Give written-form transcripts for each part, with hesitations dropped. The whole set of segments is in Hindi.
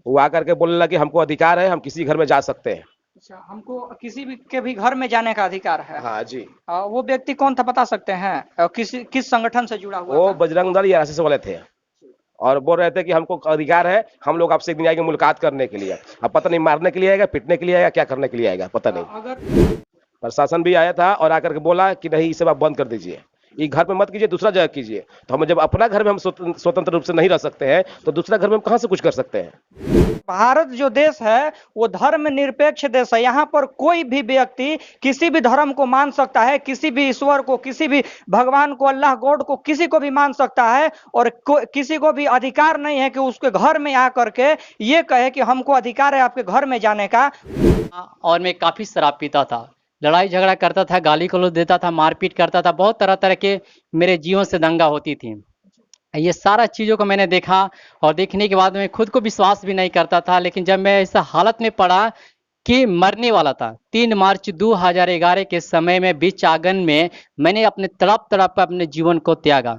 वो आकर के बोलने लगे हमको अधिकार है, हम किसी घर में जा सकते हैं। अच्छा, हमको किसी भी के भी घर में जाने का अधिकार है। हाँ जी। वो व्यक्ति कौन था बता सकते हैं? किस संगठन से जुड़ा हुआ वो था? बजरंग दल या आरएसएस वाले थे और बोल रहे थे कि हमको अधिकार है, हम लोग आपसे एक दिन आएंगे मुलाकात करने के लिए। अब पता नहीं मारने के लिए आएगा, पीटने के लिए आएगा, क्या करने के लिए आएगा पता नहीं। अगर प्रशासन भी आया था और आकर के बोला कि नहीं, इसे आप बंद कर दीजिए, ये घर में मत कीजिए, दूसरा जगह कीजिए। तो हम जब अपना घर में हम स्वतंत्र रूप से नहीं रह सकते हैं तो दूसरा घर में हम कहां से कुछ कर सकते हैं। भारत जो देश है वो धर्म निरपेक्ष देश है। यहाँ पर कोई भी व्यक्ति किसी भी धर्म को मान सकता है, किसी भी ईश्वर को, किसी भी भगवान को, अल्लाह गॉड को, किसी को भी मान सकता है। और किसी को भी अधिकार नहीं है कि उसके घर में आकर के ये कहे कि हमको अधिकार है आपके घर में जाने का। और मैं काफ़ी शराब पीता था, लड़ाई झगड़ा करता था, गाली गलौज देता था, मारपीट करता था, बहुत तरह तरह के मेरे जीवन से दंगा होती थी। ये सारा चीज़ों को मैंने देखा और देखने के बाद मैं खुद को विश्वास भी नहीं करता था। लेकिन जब मैं इस हालत में पड़ा कि मरने वाला था, 3 मार्च 2011 के समय में बीच आंगन में मैंने अपने तड़प तड़प कर अपने जीवन को त्यागा।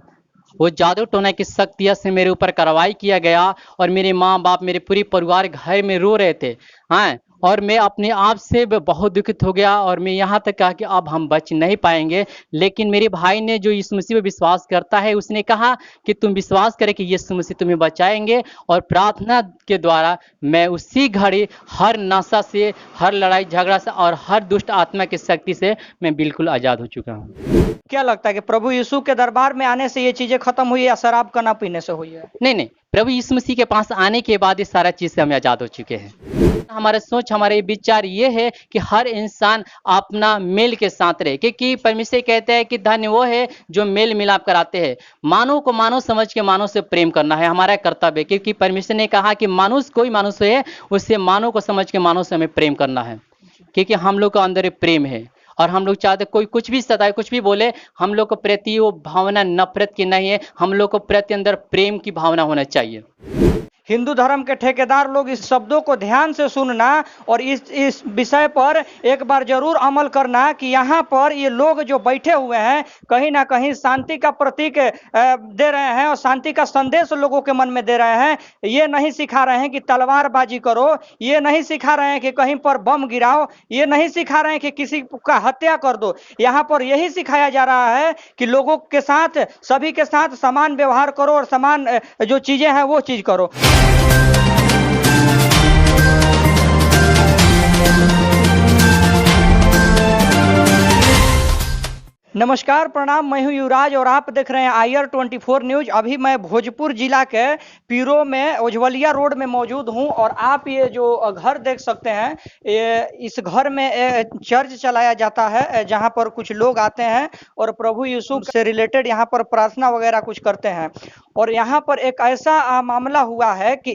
वो जादू टोना की शक्तियाँ से मेरे ऊपर कार्रवाई किया गया और मेरे माँ बाप, मेरे पूरी परिवार घर में रो रहे थे। हाँ, और मैं अपने आप से बहुत दुखित हो गया और मैं यहाँ तक कहा कि अब हम बच नहीं पाएंगे। लेकिन मेरे भाई ने, जो यीशु मसीह पे विश्वास करता है, उसने कहा कि तुम विश्वास करें कि यीशु मसीह तुम्हें बचाएंगे। और प्रार्थना के द्वारा मैं उसी घड़ी हर नशा से, हर लड़ाई झगड़ा से और हर दुष्ट आत्मा की शक्ति से मैं बिल्कुल आज़ाद हो चुका हूँ। क्या लगता है कि प्रभु यीशु के दरबार में आने से ये चीजें खत्म हुई या शराब का ना पीने से हुई है? नहीं, प्रभु यीशु मसीह के पास आने के बाद ये सारा चीज़ से हम आज़ाद हो चुके हैं। हमारा सोच, हमारे विचार ये है कि हर इंसान अपना मेल के साथ रहे, क्योंकि परमेश्वर कहते हैं कि धन्य वो है जो मेल मिलाप कराते हैं। मानव को मानव समझ के मानव से प्रेम करना है हमारा कर्तव्य, क्योंकि परमेश्वर ने कहा कि मनुष्य, कोई मनुष्य है, उससे मानव को समझ के मानव से हमें प्रेम करना है, क्योंकि हम लोग के अंदर प्रेम है। और हम लोग चाहते, कोई कुछ भी सताए, कुछ भी बोले, हम लोग को प्रति वो भावना नफरत की नहीं है, हम लोग को प्रति अंदर प्रेम की भावना होना चाहिए। हिंदू धर्म के ठेकेदार लोग इस शब्दों को ध्यान से सुनना और इस विषय पर एक बार जरूर अमल करना कि यहाँ पर ये लोग जो बैठे हुए हैं कहीं ना कहीं शांति का प्रतीक दे रहे हैं और शांति का संदेश लोगों के मन में दे रहे हैं। ये नहीं सिखा रहे हैं कि तलवारबाजी करो, ये नहीं सिखा रहे हैं कि कहीं पर बम गिराओ, ये नहीं सिखा रहे हैं कि किसी का हत्या कर दो। यहाँ पर यही सिखाया जा रहा है कि लोगों के साथ, सभी के साथ समान व्यवहार करो और समान जो चीजें हैं वो चीज करो। नमस्कार, प्रणाम, मैं हूं युवराज और आप देख रहे हैं IR24 न्यूज। अभी मैं भोजपुर जिला के पीरो में उज्ज्वलिया रोड में मौजूद हूं और आप ये जो घर देख सकते हैं, ये इस घर में चर्च चलाया जाता है जहां पर कुछ लोग आते हैं और प्रभु यीशु से रिलेटेड यहां पर प्रार्थना वगैरह कुछ करते हैं। और यहाँ पर एक ऐसा मामला हुआ है कि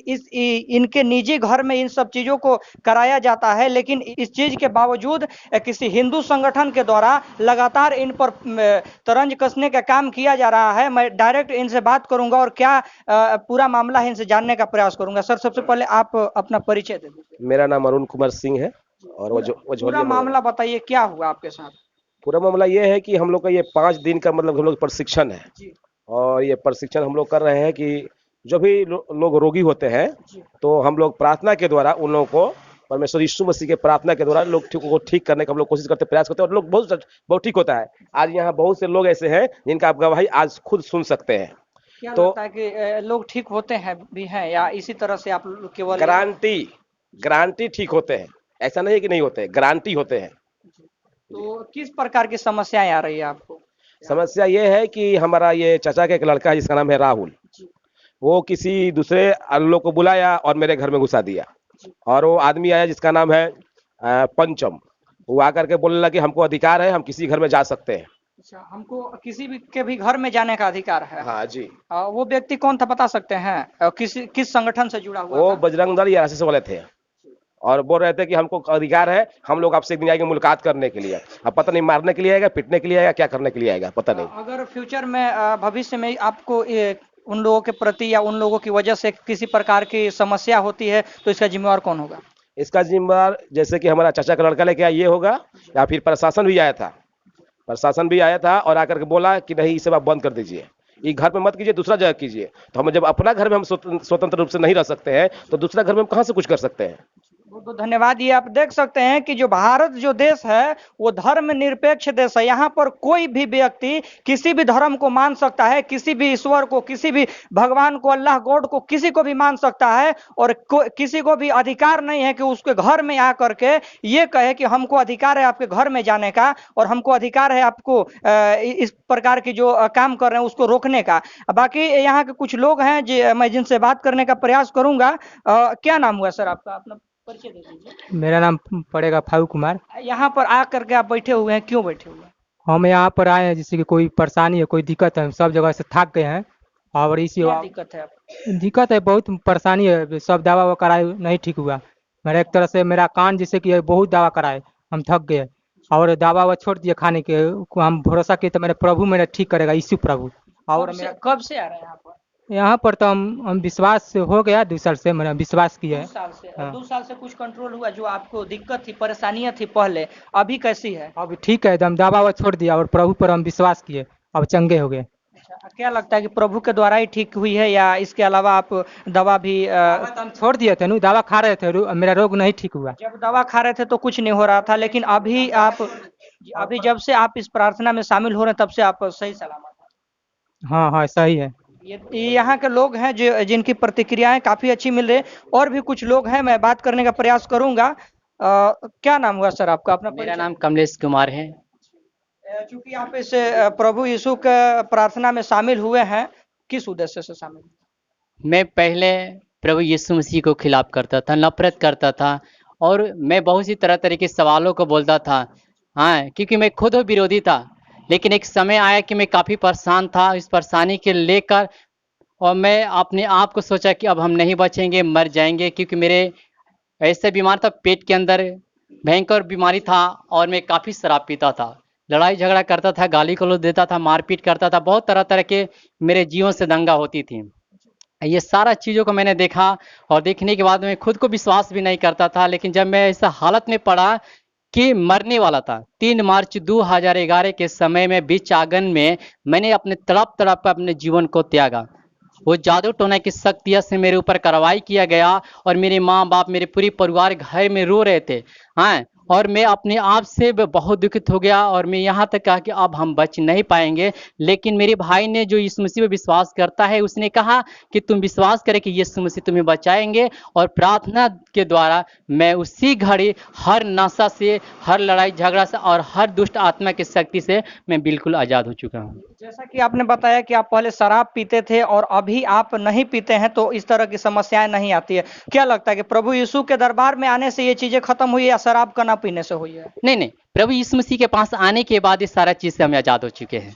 इनके निजी घर में इन सब चीज़ों को कराया जाता है, लेकिन इस चीज़ के बावजूद किसी हिंदू संगठन के द्वारा लगातार इन पर तरंज कसने का काम किया जा रहा है। मैं डायरेक्ट इनसे बात करूंगा और क्या पूरा मामला है इनसे जानने का प्रयास करूंगा। सर, सबसे पहले आप अपना परिचय दे दीजिए। मेरा नाम अरुण कुमार सिंह है और पूरा मामला बताइए, क्या हुआ आपके साथ? पूरा मामला ये है कि हम लोग का ये 5 दिन का मतलब हम लोग प्रशिक्षण है और ये प्रशिक्षण हम लोग कर रहे हैं कि जो भी लोग रोगी होते हैं तो हम लोग प्रार्थना के द्वारा उन लोगों को, परमेश्वर यीशु मसीह के प्रार्थना के द्वारा लोग को ठीक करने का हम लोग कोशिश करते, प्रयास करते हैं और लोग बहुत ठीक होता है। आज यहाँ बहुत से लोग ऐसे हैं जिनका आप गवाही आज खुद सुन सकते हैं। क्या लगता है कि लोग ठीक होते हैं भी हैं या इसी तरह से आप केवल गारंटी ठीक होते हैं? ऐसा नहीं है कि नहीं होते, गारंटी होते हैं। तो किस प्रकार की समस्याएं आ रही है आपको? समस्या ये है कि हमारा ये चाचा का एक लड़का है जिसका नाम है राहुल, वो किसी दूसरे लोग को बुलाया और मेरे घर में घुसा दिया। और वो आदमी आया जिसका नाम है पंचम, वो आकर के बोलने लगे हमको अधिकार है, हम किसी घर में जा सकते हैं। अच्छा, हमको किसी भी के भी घर में जाने का अधिकार है? हाँ जी। वो व्यक्ति कौन था बता सकते हैं? किस संगठन से जुड़ा हुआ वो था? बजरंग दल या आरएसएस वाले थे और बोल रहे थे कि हमको अधिकार है, हम लोग आपसे एक दिन आएंगे मुलाकात करने के लिए। अब पता नहीं मारने के लिए आएगा, पीटने के लिए आएगा, क्या करने के लिए आएगा पता नहीं। अगर फ्यूचर में भविष्य में आपको उन लोगों के प्रति या उन लोगों की वजह से किसी प्रकार की समस्या होती है तो इसका जिम्मेवार कौन होगा? इसका जिम्मेवार जैसे कि हमारा चाचा का लड़का लेके आया ये होगा, या फिर प्रशासन भी आया था और आकर के बोला कि नहीं, इसे आप बंद कर दीजिए, ये घर में मत कीजिए, दूसरा जगह कीजिए। तो हम जब अपना घर में हम स्वतंत्र रूप से नहीं रह सकते हैं तो दूसरा घर में हम कहाँ से कुछ कर सकते हैं। बहुत बहुत धन्यवाद। ये आप देख सकते हैं कि जो भारत जो देश है वो धर्म निरपेक्ष देश है। यहाँ पर कोई भी व्यक्ति किसी भी धर्म को मान सकता है, किसी भी ईश्वर को, किसी भी भगवान को, अल्लाह गॉड को, किसी को भी मान सकता है। और किसी को भी अधिकार नहीं है कि उसके घर में आकर के ये कहे कि हमको अधिकार है आपके घर में जाने का और हमको अधिकार है आपको इस प्रकार की जो काम कर रहे हैं उसको रोकने का। बाकी यहाँ के कुछ लोग हैं मैं जिनसे बात करने का प्रयास करूंगा। क्या नाम हुआ सर आपका? अपना परिचय दे दीजिए। मेरा नाम पड़ेगा फारूक कुमार। यहाँ पर आकर के आप बैठे हुए हैं, क्यों बैठे हुए हैं? हम यहाँ पर आए हैं जिससे कि कोई परेशानी है, कोई दिक्कत है, सब जगह से थक गए हैं और इसी क्या दिक्कत है आपको? दिक्कत है, बहुत परेशानी है। सब दवा ववा कराए नहीं ठीक हुआ। मेरा एक तरह से मेरा कान जैसे कि बहुत दवा कराए, हम थक गए और दवा ववा छोड़ दिए खाने के। हम भरोसा किए तो मेरे प्रभु मेरा ठीक करेगा, यीशु प्रभु। और कब से आ रहे हैं यहाँ पर? यहाँ पर तो हम विश्वास से हो गया 2 साल से, मैंने विश्वास किया है। 2 साल से? हाँ। 2 साल से कुछ कंट्रोल हुआ? जो आपको दिक्कत थी, परेशानियां थी पहले, अभी कैसी है? अब ठीक है, एकदम दवा ववा छोड़ दिया और प्रभु पर हम विश्वास किए, अब चंगे हो गए। अच्छा, क्या लगता है कि प्रभु के द्वारा ही ठीक हुई है या इसके अलावा आप दवा भी हम छोड़ दिए थे, दवा खा रहे थे, मेरा रोग नहीं ठीक हुआ। जब दवा खा रहे थे तो कुछ नहीं हो रहा था, लेकिन अभी जब से आप इस प्रार्थना में शामिल हो रहे हैं तब से आप सही सलामत हैं? हाँ हाँ सही है। ये यहाँ के लोग हैं जो जिनकी प्रतिक्रियाएं काफी अच्छी मिल रही है। और भी कुछ लोग हैं, मैं बात करने का प्रयास करूंगा। क्या नाम हुआ सर आपका? अपना मेरा नाम कमलेश कुमार है। चूंकि आप इस प्रभु यीशु के प्रार्थना में शामिल हुए हैं, किस उद्देश्य से शामिल? मैं पहले प्रभु यीशु मसीह को खिलाफ करता था, नफरत करता था और मैं बहुत सी तरह के सवालों को बोलता था। हाँ, क्योंकि मैं खुद विरोधी था। लेकिन एक समय आया कि मैं काफ़ी परेशान था इस परेशानी के लेकर, और मैं अपने आप को सोचा कि अब हम नहीं बचेंगे, मर जाएंगे। क्योंकि मेरे ऐसे बीमार था, पेट के अंदर भयंकर बीमारी था और मैं काफ़ी शराब पीता था, लड़ाई झगड़ा करता था, गाली गलौज देता था, मारपीट करता था, बहुत तरह के मेरे जीवन से दंगा होती थी। ये सारा चीज़ों को मैंने देखा और देखने के बाद मैं खुद को विश्वास भी नहीं करता था। लेकिन जब मैं ऐसा हालत में पड़ा कि मरने वाला था, 3 मार्च 2011 के समय में बीच आंगन में मैंने अपने तड़प अपने जीवन को त्यागा। वो जादू टोना की शक्तियाँ से मेरे ऊपर कार्रवाई किया गया और मेरे माँ बाप, मेरे पूरी परिवार घर में रो रहे थे। हाँ, और मैं अपने आप से बहुत दुखित हो गया और मैं यहाँ तक कहा कि अब हम बच नहीं पाएंगे। लेकिन मेरे भाई ने, जो यीशु मसीह पे विश्वास करता है, उसने कहा कि तुम विश्वास करें कि यीशु मसीह तुम्हें बचाएंगे। और प्रार्थना के द्वारा मैं उसी घड़ी हर नशा से, हर लड़ाई झगड़ा से और हर दुष्ट आत्मा की शक्ति से मैं बिल्कुल आज़ाद हो चुका हूँ। जैसा कि आपने बताया कि आप पहले शराब पीते थे और अभी आप नहीं पीते हैं, तो इस तरह की समस्याएं नहीं आती है। क्या लगता है कि प्रभु यीशु के दरबार में आने से ये चीजें खत्म हुई या शराब का ना पीने से हुई है? नहीं, प्रभु यीशु मसीह के पास आने के बाद ये सारा चीज़ से हम आज़ाद हो चुके हैं।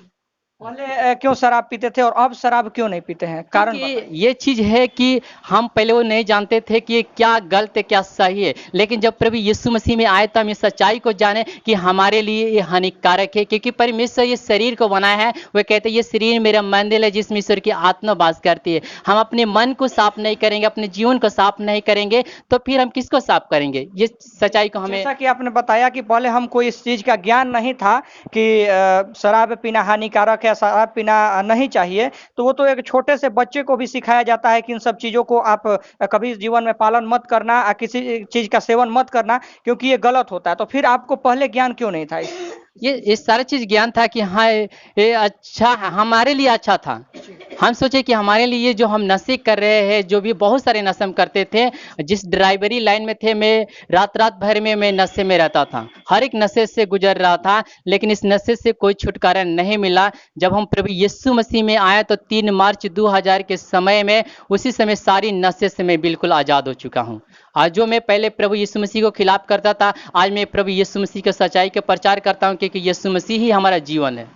पहले क्यों शराब पीते थे और अब शराब क्यों नहीं पीते हैं? कारण ये चीज़ है कि हम पहले वो नहीं जानते थे कि क्या गलत है क्या सही है। लेकिन जब प्रभु यीशु मसीह में आए तो हम इस सच्चाई को जाने कि हमारे लिए ये हानिकारक है। क्योंकि परमेश्वर ये शरीर को बनाया है, वो कहते हैं ये शरीर मेरा मंदिर है जिसमें ईश्वर की आत्मा वास करती है। हम अपने मन को साफ नहीं करेंगे, अपने जीवन को साफ नहीं करेंगे, तो फिर हम किसको साफ करेंगे? ये सच्चाई को हमें, जैसा कि आपने बताया कि पहले हमको इस चीज का ज्ञान नहीं था कि शराब पीना हानिकारक है, शराब पीना नहीं चाहिए, तो वो तो एक छोटे से बच्चे को भी सिखाया जाता है कि इन सब चीजों को आप कभी जीवन में पालन मत करना, किसी चीज का सेवन मत करना, क्योंकि ये गलत होता है। तो फिर आपको पहले ज्ञान क्यों नहीं था? ये सारा चीज ज्ञान था कि हाँ ये अच्छा है, हमारे लिए अच्छा था। हम सोचे कि हमारे लिए जो हम नशे कर रहे हैं, जो भी बहुत सारे नशे हम करते थे, जिस ड्राइवरी लाइन में थे, मैं रात भर में मैं नशे में रहता था, हर एक नशे से गुजर रहा था। लेकिन इस नशे से कोई छुटकारा नहीं मिला। जब हम प्रभु यीशु मसीह में आए तो 3 मार्च 2000 के समय में, उसी समय सारी नशे से मैं बिल्कुल आज़ाद हो चुका हूँ। आज जो मैं पहले प्रभु यीशु मसीह को खिलाफ करता था, आज मैं प्रभु यीशु मसीह के सच्चाई के प्रचार करता हूँ, क्योंकि यीशु मसीह ही हमारा जीवन है।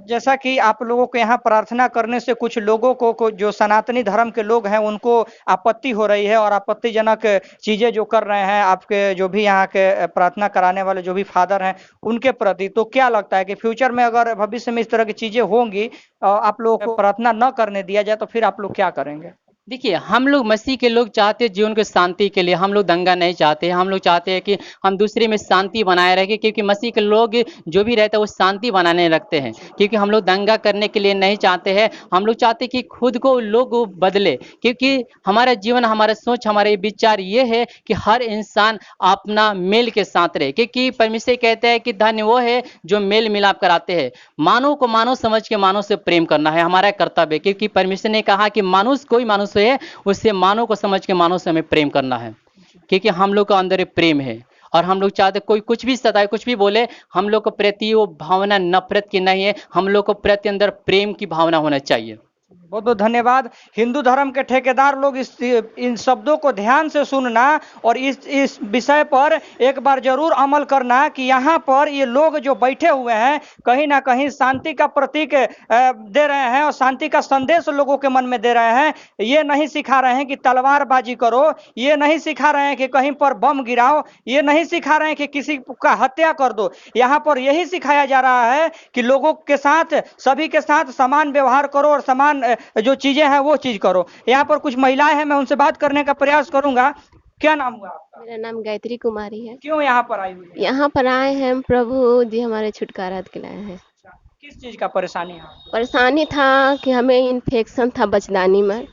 जैसा कि आप लोगों को यहाँ प्रार्थना करने से कुछ लोगों को जो सनातनी धर्म के लोग हैं उनको आपत्ति हो रही है और आपत्तिजनक चीजें जो कर रहे हैं आपके जो भी यहाँ के प्रार्थना कराने वाले जो भी फादर हैं उनके प्रति, तो क्या लगता है कि फ्यूचर में अगर भविष्य में इस तरह की चीजें होंगी, आप लोगों को प्रार्थना न करने दिया जाए, तो फिर आप लोग क्या करेंगे? देखिए, हम लोग मसीह के लोग चाहते हैं जीवन को शांति के लिए, हम लोग दंगा नहीं चाहते। हम लोग चाहते हैं कि हम दूसरे में शांति बनाए रखें, क्योंकि मसीह के लोग जो भी रहते हैं वो शांति बनाने रखते हैं। क्योंकि हम लोग दंगा करने के लिए नहीं चाहते हैं, हम लोग चाहते हैं कि खुद को लोग बदले। क्योंकि हमारा जीवन, हमारा सोच, हमारे विचार ये है कि हर इंसान अपना मेल के साथ रहे। क्योंकि परमेश्वर कहते हैं कि धन्य वो है जो मेल मिलाप कराते हैं। मानव को मानव समझ के मानव से प्रेम करना है हमारा कर्तव्य। क्योंकि परमेश्वर ने कहा कि मानुष कोई मानुष है, उससे मानव को समझ के मानव से हमें प्रेम करना है। क्योंकि हम लोग का अंदर एक प्रेम है, और हम लोग चाहते कोई कुछ भी सताए, कुछ भी बोले, हम लोग को प्रति वो भावना नफरत की नहीं है, हम लोग को प्रति अंदर प्रेम की भावना होना चाहिए। बहुत बहुत धन्यवाद। हिंदू धर्म के ठेकेदार लोग इन शब्दों को ध्यान से सुनना और इस विषय पर एक बार जरूर अमल करना कि यहाँ पर ये लोग जो बैठे हुए हैं कहीं ना कहीं शांति का प्रतीक दे रहे हैं और शांति का संदेश लोगों के मन में दे रहे हैं। ये नहीं सिखा रहे हैं कि तलवारबाजी करो, ये नहीं सिखा रहे हैं कि कहीं पर बम गिराओ, ये नहीं सिखा रहे हैं कि किसी का हत्या कर दो। यहाँ पर यही सिखाया जा रहा है कि लोगों के साथ, सभी के साथ समान व्यवहार करो और समान जो चीजें हैं वो चीज करो। यहाँ पर कुछ महिलाएं हैं, मैं उनसे बात करने का प्रयास करूंगा। क्या नाम हुआ आपका? मेरा नाम गायत्री कुमारी है। क्यों यहाँ पर आई हुई है? यहाँ पर आए हैं, हम प्रभु जी हमारे छुटकारा दिलाए हैं। अच्छा, किस चीज का परेशानी है? परेशानी था कि हमें इन्फेक्शन था बचदानी में,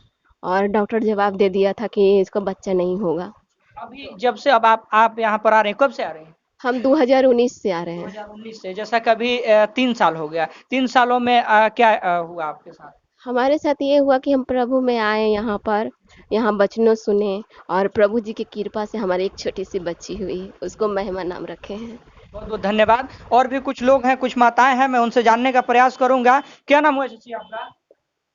और डॉक्टर जवाब दे दिया था कि इसको बच्चा नहीं होगा। अभी जब से अब आप यहाँ पर आ रहे हैं, कब से आ रहे हैं? हम 2019 से आ रहे हैं। 2019 से, जैसा कभी 3 साल हो गया। 3 सालों में क्या हुआ आपके साथ? हमारे साथ ये हुआ कि हम प्रभु में आए, यहाँ पर यहाँ वचनों सुने, और प्रभु जी की कृपा से हमारी एक छोटी सी बच्ची हुई, उसको महिमा नाम रखे हैं। बहुत बहुत धन्यवाद। और भी कुछ लोग हैं, कुछ माताएं हैं, मैं उनसे जानने का प्रयास करूंगा। क्या नाम हुआ चाची आपका?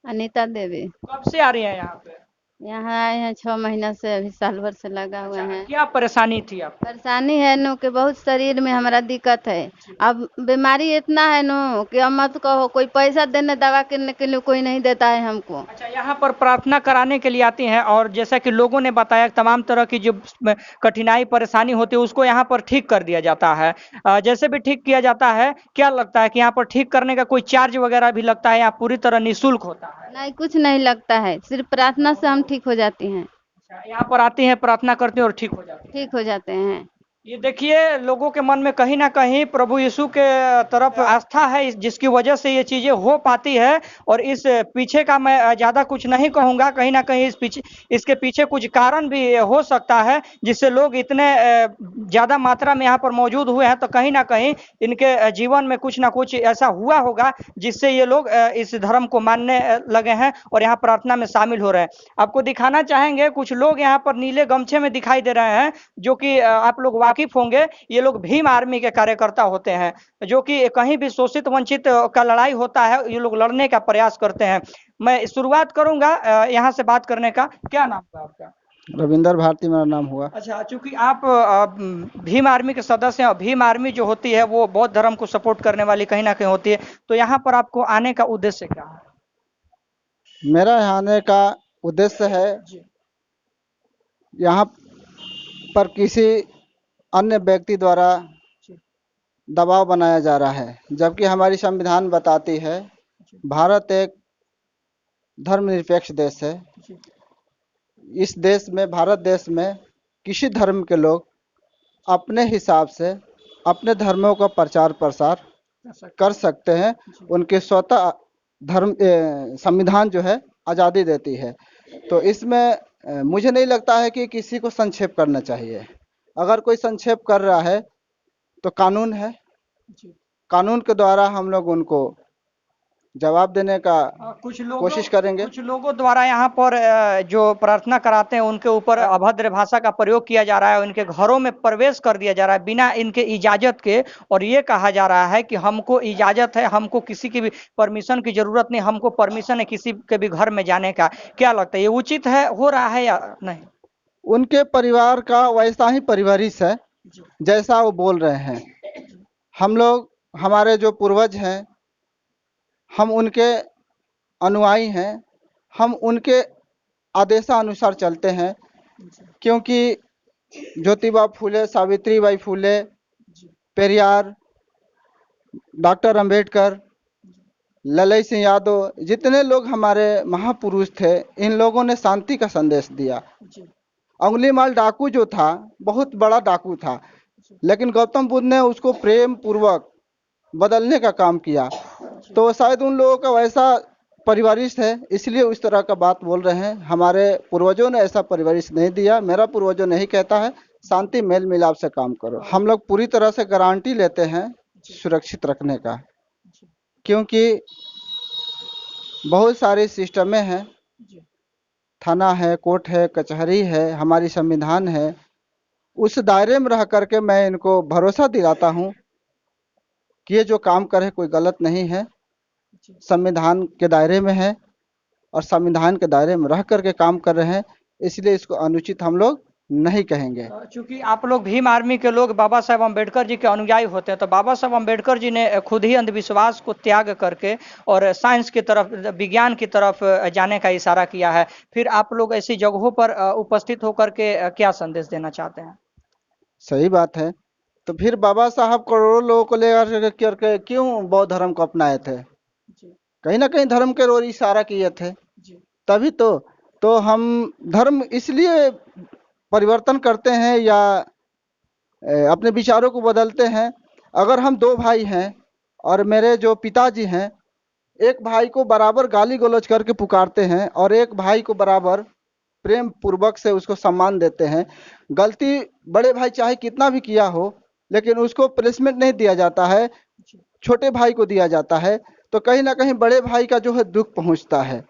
अनीता देवी। कब से आ रही है यहाँ पे? यहाँ आए हैं 6 महीना से, अभी साल भर से लगा हुआ है। क्या परेशानी थी आपको? परेशानी है नो कि बहुत शरीर में हमारा दिक्कत है। अब बीमारी इतना है नो कि अब मत कहो, कोई पैसा देने दवा करने के लिए कोई नहीं देता है हमको। अच्छा, यहाँ पर प्रार्थना कराने के लिए आती हैं, और जैसा कि लोगों ने बताया तमाम तरह की जो कठिनाई परेशानी होती है उसको यहाँ पर ठीक कर दिया जाता है। जैसे भी ठीक किया जाता है, क्या लगता है कि यहाँ पर ठीक करने का कोई चार्ज वगैरह भी लगता है या पूरी तरह निःशुल्क होता है? नहीं, कुछ नहीं लगता है, सिर्फ प्रार्थना से हम ठीक हो जाती हैं। अच्छा, यहाँ पर आती हैं, प्रार्थना करती हैं और ठीक हो जाती हैं। ठीक हो जाते हैं। ये देखिए, लोगों के मन में कहीं ना कहीं प्रभु यीशु के तरफ आस्था है, जिसकी वजह से ये चीजें हो पाती है। और इस पीछे का मैं ज्यादा कुछ नहीं कहूंगा, कहीं ना कहीं इसके पीछे कुछ कारण भी हो सकता है जिससे लोग इतने ज्यादा मात्रा में यहाँ पर मौजूद हुए हैं। तो कहीं ना कहीं इनके जीवन में कुछ ना कुछ ऐसा हुआ होगा जिससे ये लोग इस धर्म को मानने लगे हैं और यहाँ प्रार्थना में शामिल हो रहे हैं। आपको दिखाना चाहेंगे, कुछ लोग यहाँ पर नीले गमछे में दिखाई दे रहे हैं, जो कि आप लोग वाकिफ होंगे। ये लोग भीम आर्मी के कार्यकर्ता होते हैं, जो कि कहीं भी शोषित वंचित का लड़ाई होता है, ये लोग लड़ने का प्रयास करते हैं। मैं शुरुआत करूंगा यहाँ से बात करने का। क्या नाम है आपका? रविंदर भारती मेरा नाम हुआ। अच्छा, चूंकि आप भीम आर्मी के सदस्य हैं, भीम आर्मी जो होती है वो बौद्ध धर्म को सपोर्ट करने वाली कहीं ना कहीं होती है, तो यहाँ पर आपको आने का उद्देश्य क्या है? मेरा यहाँ आने का उद्देश्य है, यहाँ पर किसी अन्य व्यक्ति द्वारा दबाव बनाया जा रहा है, जबकि हमारी संविधान बताती है भारत एक धर्मनिरपेक्ष देश है। इस देश में, भारत देश में, किसी धर्म के लोग अपने हिसाब से अपने धर्मों का प्रचार प्रसार कर सकते हैं। उनके स्वतः धर्म संविधान जो है आज़ादी देती है। तो इसमें मुझे नहीं लगता है कि किसी को संक्षेप करना चाहिए। अगर कोई संक्षेप कर रहा है तो कानून है, कानून के द्वारा हम लोग उनको जवाब देने का कोशिश करेंगे। कुछ लोगों द्वारा यहाँ पर जो प्रार्थना कराते हैं उनके ऊपर अभद्र भाषा का प्रयोग किया जा रहा है, उनके घरों में प्रवेश कर दिया जा रहा है बिना इनके इजाजत के, और ये कहा जा रहा है कि हमको इजाजत है, हमको किसी की भी परमिशन की जरूरत नहीं, हमको परमिशन है किसी के भी घर में जाने का। क्या लगता है, ये उचित है, हो रहा है या नहीं? उनके परिवार का वैसा ही परवरिश है जैसा वो बोल रहे हैं। हम लोग, हमारे जो पूर्वज हैं, हम उनके अनुयायी हैं, हम उनके आदेशानुसार चलते हैं। क्योंकि ज्योतिबा फूले, सावित्रीबाई फूले, पेरियार, डॉक्टर अंबेडकर, ललई सिंह यादव, जितने लोग हमारे महापुरुष थे, इन लोगों ने शांति का संदेश दिया। अंगुलीमाल डाकू जो था, बहुत बड़ा डाकू था, लेकिन गौतम बुद्ध ने उसको प्रेम पूर्वक बदलने का काम किया। तो शायद उन लोगों का वैसा परिवारिश है, इसलिए उस तरह का बात बोल रहे हैं। हमारे पूर्वजों ने ऐसा परिवारिश नहीं दिया। मेरा पूर्वजों नहीं कहता है शांति मेल मिलाप से काम करो। हम लोग पूरी तरह से गारंटी लेते हैं सुरक्षित रखने का, क्योंकि बहुत सारे सिस्टमें हैं, थाना है, कोर्ट है, कचहरी है, हमारी संविधान है। उस दायरे में रह करके मैं इनको भरोसा दिलाता हूँ कि ये जो काम कर रहे कोई गलत नहीं है, संविधान के दायरे में है और संविधान के दायरे में रह करके काम कर रहे हैं, इसलिए इसको अनुचित हम लोग नहीं कहेंगे। चूंकि आप लोग भीम आर्मी के लोग बाबा साहेब अम्बेडकर जी के अनुयायी होते हैं, तो बाबा साहेब अम्बेडकर जी ने खुद ही अंधविश्वास को त्याग करके और साइंस की तरफ, विज्ञान की तरफ जाने का इशारा किया है। फिर आप लोग ऐसी जगहों पर उपस्थित होकर के क्या संदेश देना चाहते हैं? सही बात है। तो फिर बाबा साहब करोड़ों लोगों को लेकर करके क्यों बौद्ध धर्म को अपनाए थे? कहीं ना कहीं धर्म के ओर इशारा किए थे, तभी तो हम धर्म इसलिए परिवर्तन करते हैं या अपने विचारों को बदलते हैं। अगर हम दो भाई हैं और मेरे जो पिताजी हैं, एक भाई को बराबर गाली गलौज करके पुकारते हैं और एक भाई को बराबर प्रेम पूर्वक से उसको सम्मान देते हैं। गलती बड़े भाई चाहे कितना भी किया हो, लेकिन उसको प्लेसमेंट नहीं दिया जाता है, छोटे भाई को दिया जाता है। तो कहीं ना कहीं बड़े भाई का जो है दुख पहुंचता है।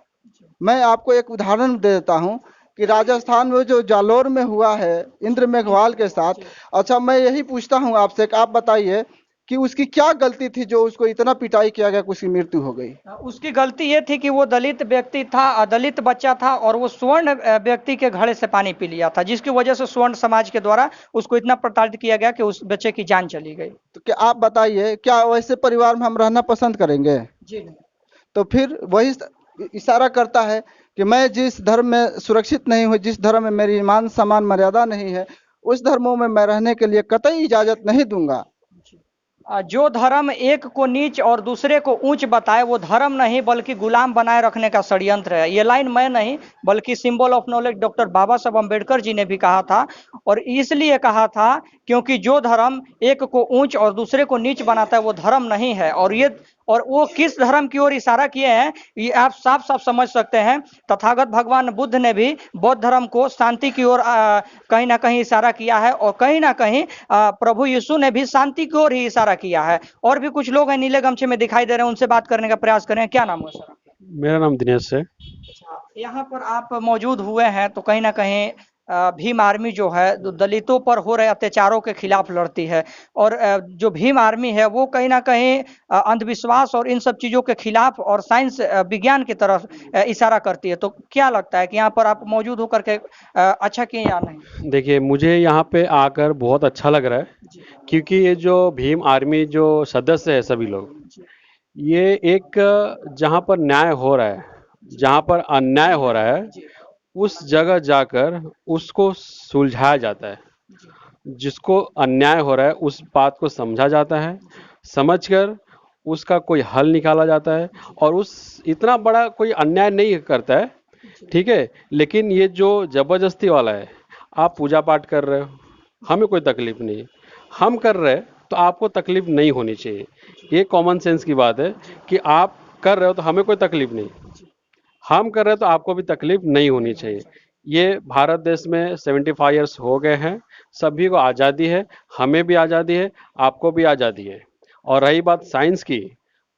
मैं आपको एक उदाहरण दे देता हूं कि राजस्थान में जो जालोर में हुआ है इंद्र मेघवाल के साथ। अच्छा, मैं यही पूछता हूं आपसे कि आप बताइए कि उसकी क्या गलती थी जो उसको इतना पिटाई किया गया कि उसकी मृत्यु हो गई? उसकी गलती ये थी कि वो दलित व्यक्ति था, दलित बच्चा था, और वो स्वर्ण व्यक्ति के घड़े से पानी पी लिया था, जिसकी वजह से स्वर्ण समाज के द्वारा उसको इतना प्रताड़ित किया गया कि उस बच्चे की जान चली गई। तो क्या आप बताइए, क्या वैसे परिवार में हम रहना पसंद करेंगे? जी नहीं। तो फिर वही इशारा करता है कि मैं जिस धर्म में सुरक्षित नहीं हूँ, जिस धर्म में मेरी मान सम्मान मर्यादा नहीं है, उस धर्मों में मैं रहने के लिए कतई इजाजत नहीं दूंगा। जो धर्म एक को नीच और दूसरे को ऊंच बताए, वो धर्म नहीं बल्कि गुलाम बनाए रखने का षड्यंत्र है। ये लाइन मैं नहीं बल्कि सिंबल ऑफ नॉलेज डॉक्टर बाबा साहब अम्बेडकर जी ने भी कहा था, और इसलिए कहा था क्योंकि जो धर्म एक को ऊंच और दूसरे को नीच बनाता है वो धर्म नहीं है। और वो किस धर्म की ओर इशारा किए हैं ये आप साफ साफ समझ सकते हैं। तथागत भगवान बुद्ध ने भी बौद्ध धर्म को शांति की ओर कहीं ना कहीं इशारा किया है, और कहीं ना कहीं प्रभु यीशु ने भी शांति की ओर ही इशारा किया है। और भी कुछ लोग हैं नीले गमछे में दिखाई दे रहे हैं, उनसे बात करने का प्रयास करें। क्या नाम है सर? मेरा नाम दिनेश है। यहाँ पर आप मौजूद हुए हैं तो कहीं ना कहीं भीम आर्मी जो है दलितों पर हो रहे अत्याचारों के खिलाफ लड़ती है, और जो भीम आर्मी है वो कहीं ना कहीं अंधविश्वास और इन सब चीज़ों के खिलाफ और साइंस विज्ञान की तरफ इशारा करती है। तो क्या लगता है कि यहाँ पर आप मौजूद होकर के अच्छा किए या नहीं? देखिए, मुझे यहाँ पे आकर बहुत अच्छा लग रहा है, क्योंकि ये जो भीम आर्मी जो सदस्य है सभी लोग, ये एक जहाँ पर न्याय हो रहा है, जहाँ पर अन्याय हो रहा है, उस जगह जाकर उसको सुलझाया जाता है। जिसको अन्याय हो रहा है उस बात को समझा जाता है, समझकर उसका कोई हल निकाला जाता है, और उस इतना बड़ा कोई अन्याय नहीं करता है, ठीक है। लेकिन ये जो जबरदस्ती वाला है, आप पूजा पाठ कर रहे हो, हमें कोई तकलीफ नहीं, हम कर रहे हैं तो आपको तकलीफ नहीं होनी चाहिए। ये कॉमन सेंस की बात है कि आप कर रहे हो तो हमें कोई तकलीफ नहीं, हम कर रहे हैं तो आपको भी तकलीफ नहीं होनी चाहिए। ये भारत देश में 75 ईयर्स हो गए हैं, सभी को आज़ादी है, हमें भी आज़ादी है, आपको भी आज़ादी है। और रही बात साइंस की,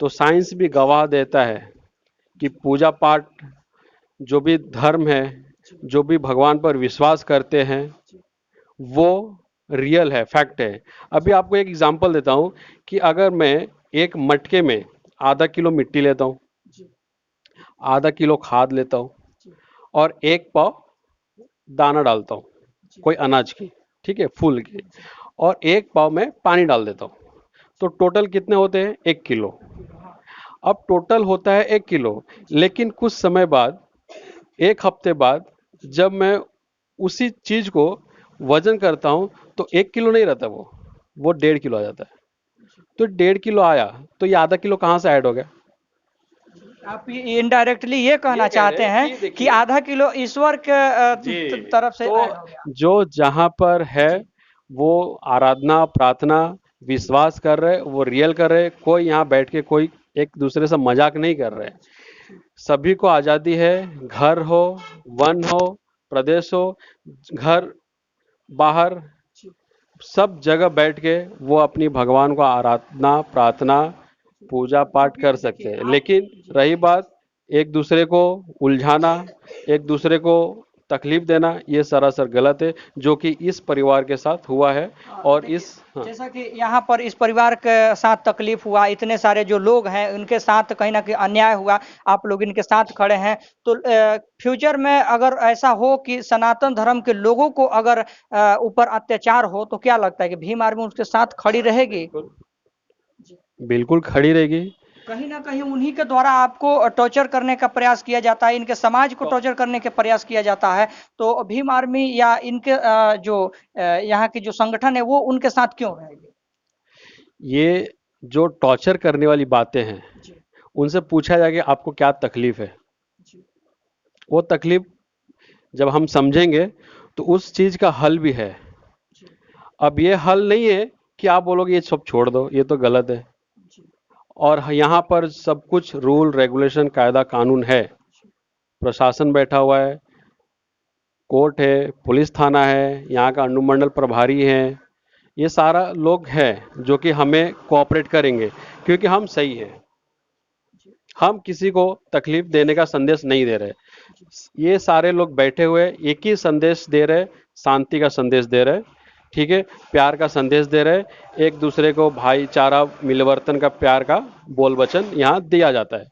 तो साइंस भी गवाह देता है कि पूजा पाठ, जो भी धर्म है, जो भी भगवान पर विश्वास करते हैं, वो रियल है, फैक्ट है। अभी आपको एक एग्जांपल देता हूँ कि अगर मैं एक मटके में आधा किलो मिट्टी लेता हूँ, आधा किलो खाद लेता हूँ और एक पाव दाना डालता हूँ कोई अनाज की, ठीक है, फूल की, और एक पाव में पानी डाल देता हूँ, तो टोटल कितने होते हैं? 1 किलो। अब टोटल होता है 1 किलो, लेकिन कुछ समय बाद, 1 हफ्ते बाद, जब मैं उसी चीज़ को वजन करता हूँ तो 1 किलो नहीं रहता, वो 1.5 किलो आ जाता है। तो 1.5 किलो आया तो ये आधा किलो कहाँ से ऐड हो गया? आप इनडायरेक्टली ये कहना ये कह चाहते रहे हैं कि हैं कि देखिए, आधा किलो ईश्वर के जी, तरफ से तो ऐड हो गया। जो जहाँ पर है वो आराधना प्रार्थना विश्वास कर रहे, वो रियल कर रहे, कोई यहाँ बैठ के कोई एक दूसरे से मजाक नहीं कर रहे। सभी को आज़ादी है, घर हो, वन हो, प्रदेश हो, घर बाहर सब जगह बैठ के वो अपनी भगवान को आराधना प्रार्थना पूजा पाठ कर सकते हैं। लेकिन रही बात एक दूसरे को उलझाना, एक दूसरे को तकलीफ देना, ये सरासर गलत है, जो कि इस परिवार के साथ हुआ है। और इस जैसा कि यहाँ पर इस परिवार के साथ तकलीफ हुआ, इतने सारे जो लोग हैं उनके साथ कहीं ना कहीं अन्याय हुआ, आप लोग इनके साथ खड़े हैं, तो फ्यूचर में अगर ऐसा हो कि सनातन धर्म के लोगों को अगर ऊपर अत्याचार हो, तो क्या लगता है कि भीम आर्मी उसके साथ खड़ी रहेगी? बिल्कुल खड़ी रहेगी। कहीं ना कहीं उन्हीं के द्वारा आपको टॉर्चर करने का प्रयास किया जाता है, इनके समाज को टॉर्चर करने का प्रयास किया जाता है, तो भीम आर्मी या इनके जो यहाँ की जो संगठन है वो उनके साथ क्यों रहेगी? ये जो टॉर्चर करने वाली बातें हैं, उनसे पूछा जाए कि आपको क्या तकलीफ है, वो तकलीफ जब हम समझेंगे तो उस चीज का हल भी है। अब ये हल नहीं है कि आप बोलोगे ये सब छोड़ दो, ये तो गलत है। और यहाँ पर सब कुछ रूल रेगुलेशन कायदा कानून है, प्रशासन बैठा हुआ है, कोर्ट है, पुलिस थाना है, यहाँ का अनुमंडल प्रभारी है, ये सारा लोग हैं जो कि हमें कोऑपरेट करेंगे, क्योंकि हम सही हैं। हम किसी को तकलीफ देने का संदेश नहीं दे रहे। ये सारे लोग बैठे हुए एक ही संदेश दे रहे, शांति का संदेश दे रहे, ठीक है, प्यार का संदेश दे रहे, एक दूसरे को भाईचारा मिलवर्तन का प्यार का बोल वचन यहाँ दिया जाता है।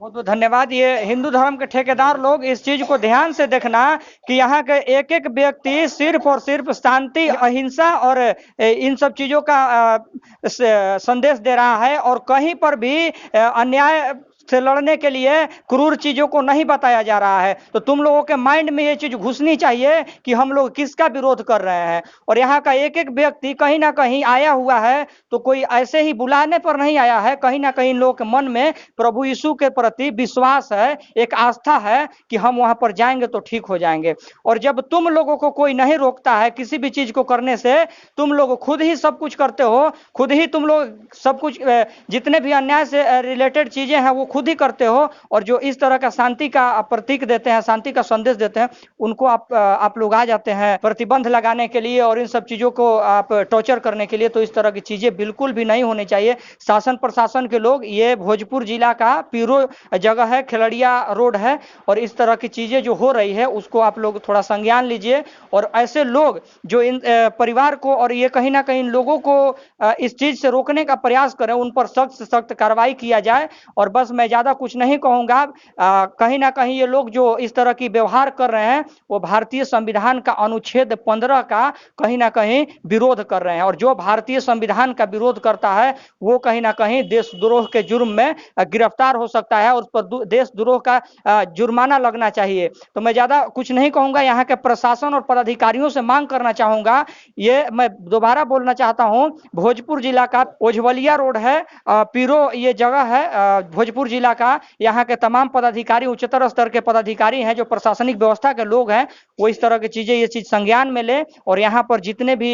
बहुत बहुत धन्यवाद। ये हिंदू धर्म के ठेकेदार लोग इस चीज को ध्यान से देखना कि यहाँ के एक एक व्यक्ति सिर्फ और सिर्फ शांति अहिंसा और इन सब चीजों का संदेश दे रहा है, और कहीं पर भी अन्याय से लड़ने के लिए क्रूर चीजों को नहीं बताया जा रहा है। तो तुम लोगों के माइंड में ये चीज घुसनी चाहिए कि हम लोग किसका विरोध कर रहे हैं, और यहाँ का एक एक व्यक्ति कहीं ना कहीं आया हुआ है, तो कोई ऐसे ही बुलाने पर नहीं आया है, कहीं ना कहीं लोगों के मन में प्रभु यीशु के प्रति विश्वास है, एक आस्था है कि हम वहां पर जाएंगे तो ठीक हो जाएंगे। और जब तुम लोगों को कोई नहीं रोकता है किसी भी चीज को करने से, तुम लोग खुद ही सब कुछ करते हो, खुद ही तुम लोग सब कुछ जितने भी अन्याय से रिलेटेड चीजें हैं वो खुद ही करते हो, और जो इस तरह का शांति का प्रतीक देते हैं, शांति का संदेश देते हैं, उनको आप लोग आ जाते हैं प्रतिबंध लगाने के लिए और इन सब चीजों को आप टॉर्चर करने के लिए। तो इस तरह की चीजें बिल्कुल भी नहीं होनी चाहिए। शासन प्रशासन के लोग, ये भोजपुर जिला का पीरो जगह है, खिलड़िया रोड है, और इस तरह की चीजें जो हो रही है उसको आप लोग थोड़ा संज्ञान लीजिए, और ऐसे लोग जो इन परिवार को और ये कहीं ना कहीं लोगों को इस चीज से रोकने का प्रयास करें, उन पर सख्त से सख्त कार्रवाई किया जाए। और बस मैं ज्यादा कुछ नहीं कहूंगा। कहीं ना कहीं ये लोग जो इस तरह की व्यवहार कर रहे हैं वो भारतीय संविधान का अनुच्छेद 15 का कहीं ना कहीं विरोध कर रहे हैं, और जो भारतीय संविधान का विरोध करता है वो कहीं ना कहीं देशद्रोह के जुर्म में गिरफ्तार हो सकता है, और उस पर देशद्रोह का जुर्माना लगना चाहिए। तो मैं ज्यादा कुछ नहीं कहूंगा। यहाँ के प्रशासन और पदाधिकारियों से मांग करना चाहूंगा, ये मैं दोबारा बोलना चाहता हूँ, भोजपुर जिला का ओझवलिया रोड है, पीरो ये जगह है भोजपुर जिला का। यहाँ के तमाम पदाधिकारी उच्चतर स्तर के पदाधिकारी हैं, जो प्रशासनिक व्यवस्था के लोग हैं, वो इस तरह की चीजें ये चीज संज्ञान में ले, और यहाँ पर जितने भी